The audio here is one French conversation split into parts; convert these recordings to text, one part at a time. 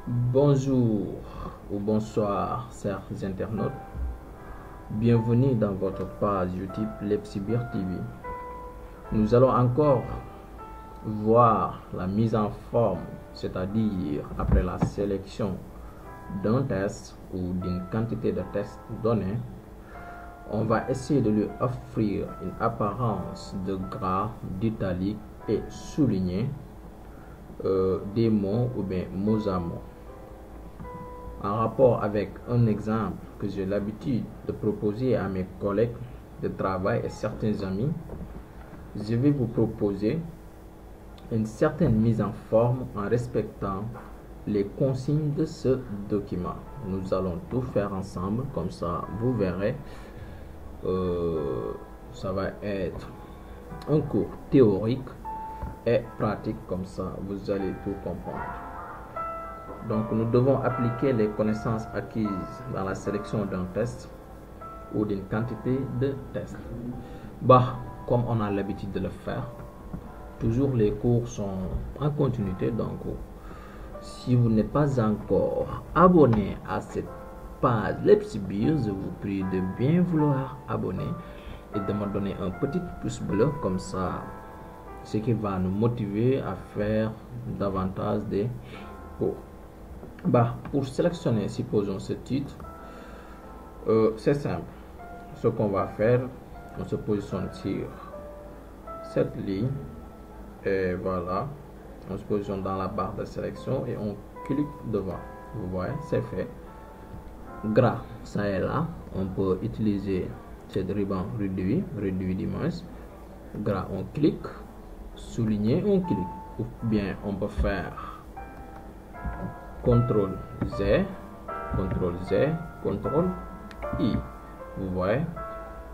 Bonjour ou bonsoir, chers internautes. Bienvenue dans votre page YouTube Lepsibir TV. Nous allons encore voir la mise en forme, c'est-à-dire après la sélection d'un test ou d'une quantité de tests donnés, on va essayer de lui offrir une apparence de gras, d'italique et souligner des mots ou bien mots à mots. En rapport avec un exemple que j'ai l'habitude de proposer à mes collègues de travail et certains amis, je vais vous proposer une certaine mise en forme en respectant les consignes de ce document. Nous allons tout faire ensemble, comme ça vous verrez. Ça va être un cours théorique et pratique, comme ça vous allez tout comprendre. Donc nous devons appliquer les connaissances acquises dans la sélection d'un test ou d'une quantité de tests. Comme on a l'habitude de le faire, toujours les cours sont en continuité. Donc si vous n'êtes pas encore abonné à cette page Lepsibir, je vous prie de bien vouloir abonner et de me donner un petit pouce bleu, comme ça, ce qui va nous motiver à faire davantage des cours. Pour sélectionner, supposons ce titre, c'est simple. Ce qu'on va faire, on se positionne sur cette ligne et voilà, on se positionne dans la barre de sélection et on clique devant. Vous voyez, c'est fait. Gras, ça est là. On peut utiliser cette ruban réduit du moins. Gras, on clique. Souligner, on clique. Ou bien on peut faire CTRL Z, CTRL I. Vous voyez,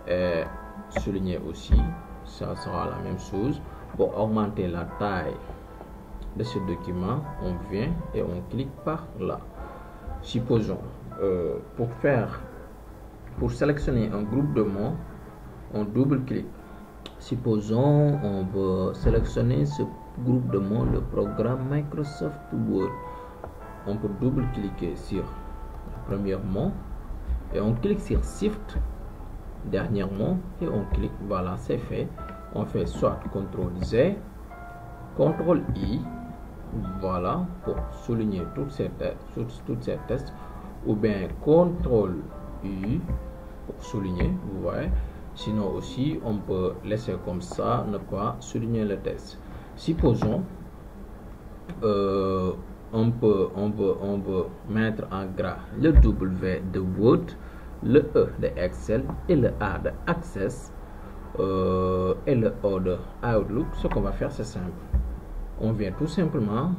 et souligner aussi, ça sera la même chose. Pour augmenter la taille de ce document, on vient et on clique par là. Supposons, pour sélectionner un groupe de mots, on double-clique. Supposons, on veut sélectionner ce groupe de mots, le programme Microsoft Word. On peut double-cliquer sur le premier mot et on clique sur Shift, dernier mot, et on clique. Voilà, c'est fait. On fait soit CTRL Z, CTRL I, voilà, pour souligner toutes ces tests, ou bien CTRL U pour souligner, vous voyez. Sinon aussi, on peut laisser comme ça, ne pas souligner le test. Supposons, on veut mettre en gras le W de Word, le E de Excel et le A de Access et le O de Outlook. Ce qu'on va faire, c'est simple. On vient tout simplement,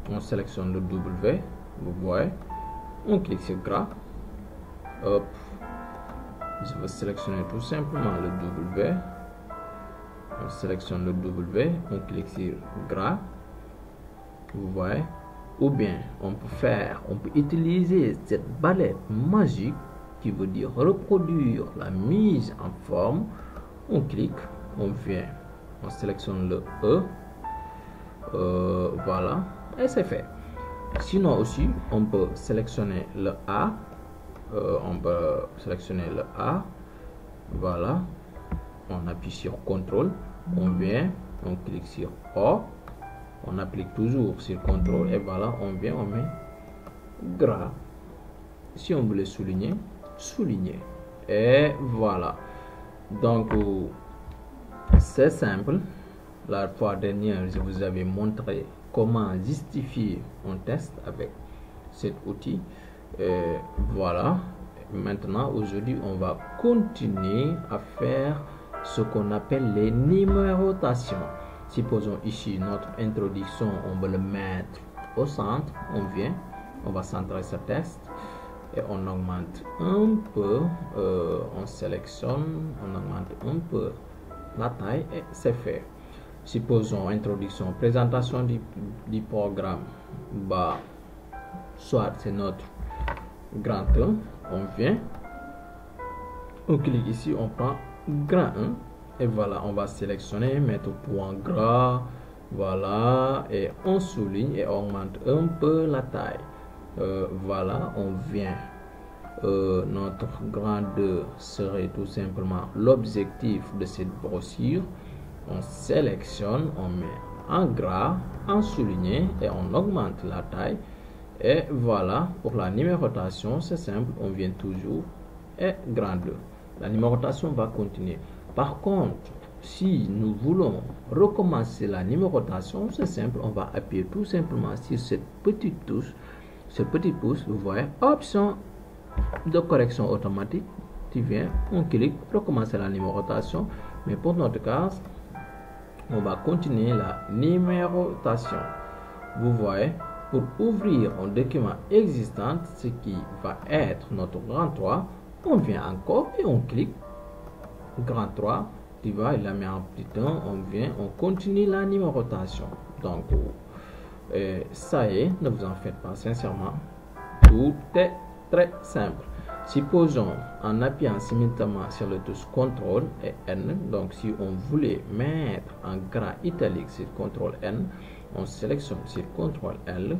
on sélectionne le W, vous voyez, on clique sur gras. Hop, je vais sélectionner tout simplement le W. On sélectionne le W, on clique sur gras, vous voyez. Ou bien on peut utiliser cette balette magique qui veut dire reproduire la mise en forme. On clique, on vient, on sélectionne le E, voilà, et c'est fait. Sinon aussi, on peut sélectionner le A, voilà, on appuie sur CTRL, on vient, on clique sur O, on applique toujours sur CTRL et voilà, on vient, on met gras. Si on voulait souligner, et voilà. Donc c'est simple. La fois dernière, je vous avais montré comment justifier un test avec cet outil. Voilà. Maintenant, aujourd'hui, on va continuer à faire ce qu'on appelle les numérotations. Supposons ici notre introduction, on veut le mettre au centre. On vient, on va centrer ce test et on augmente un peu, on sélectionne, on augmente un peu la taille et c'est fait. Supposons introduction, présentation du programme, soit c'est notre grand 1, on vient, on clique ici, on prend grand 1 et voilà, on va sélectionner, mettre point gras, voilà, et on souligne et augmente un peu la taille. Voilà, on vient. Notre grand 2 serait tout simplement l'objectif de cette brochure. On sélectionne, on met en gras, en souligné et on augmente la taille. Et voilà, pour la numérotation, c'est simple, on vient toujours et grand 2. La numérotation va continuer. Par contre, si nous voulons recommencer la numérotation, c'est simple, on va appuyer tout simplement sur cette petite touche, ce petit pouce, vous voyez, option de correction automatique. Tu viens, on clique, recommencer la numérotation. Mais pour notre cas, on va continuer la numérotation. Vous voyez, pour ouvrir un document existant, ce qui va être notre grand 3, on vient encore et on clique grand 3. Tu vois, il la met en petit 1, on vient, on continue la numérotation. Donc, ça y est, ne vous en faites pas, sincèrement, tout est très simple. Supposons en appuyant simultanément sur le touche CTRL et N, donc si on voulait mettre en gras italique sur CTRL N, on sélectionne sur CTRL L,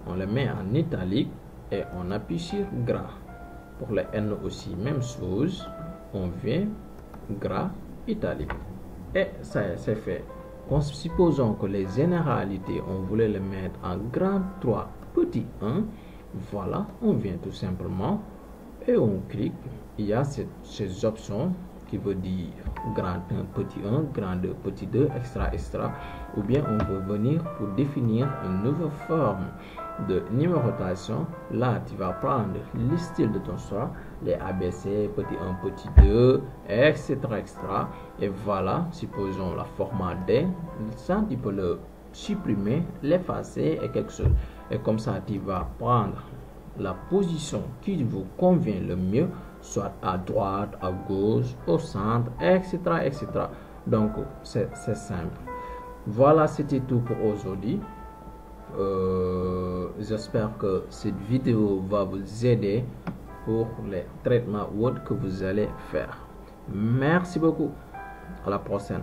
on le met en italique et on appuie sur gras. Pour le N aussi, même chose, on vient gras italique. Et ça y est, c'est fait. Supposons que les généralités, on voulait les mettre en grand 3, petit 1. Voilà, on vient tout simplement et on clique. Il y a ces options qui veut dire grand 1, petit 1, grand 2, petit 2, extra, extra. Ou bien on peut venir pour définir une nouvelle forme de numérotation. Là, tu vas prendre le style de ton choix, les ABC, petit 1, petit 2, etc., etc. Et voilà, supposons la format D. Ça, tu peux le supprimer, l'effacer et quelque chose. Et comme ça, tu vas prendre la position qui vous convient le mieux, soit à droite, à gauche, au centre, etc., etc. Donc, c'est simple. Voilà, c'était tout pour aujourd'hui. J'espère que cette vidéo va vous aider pour les traitements Word que vous allez faire. Merci beaucoup. À la prochaine.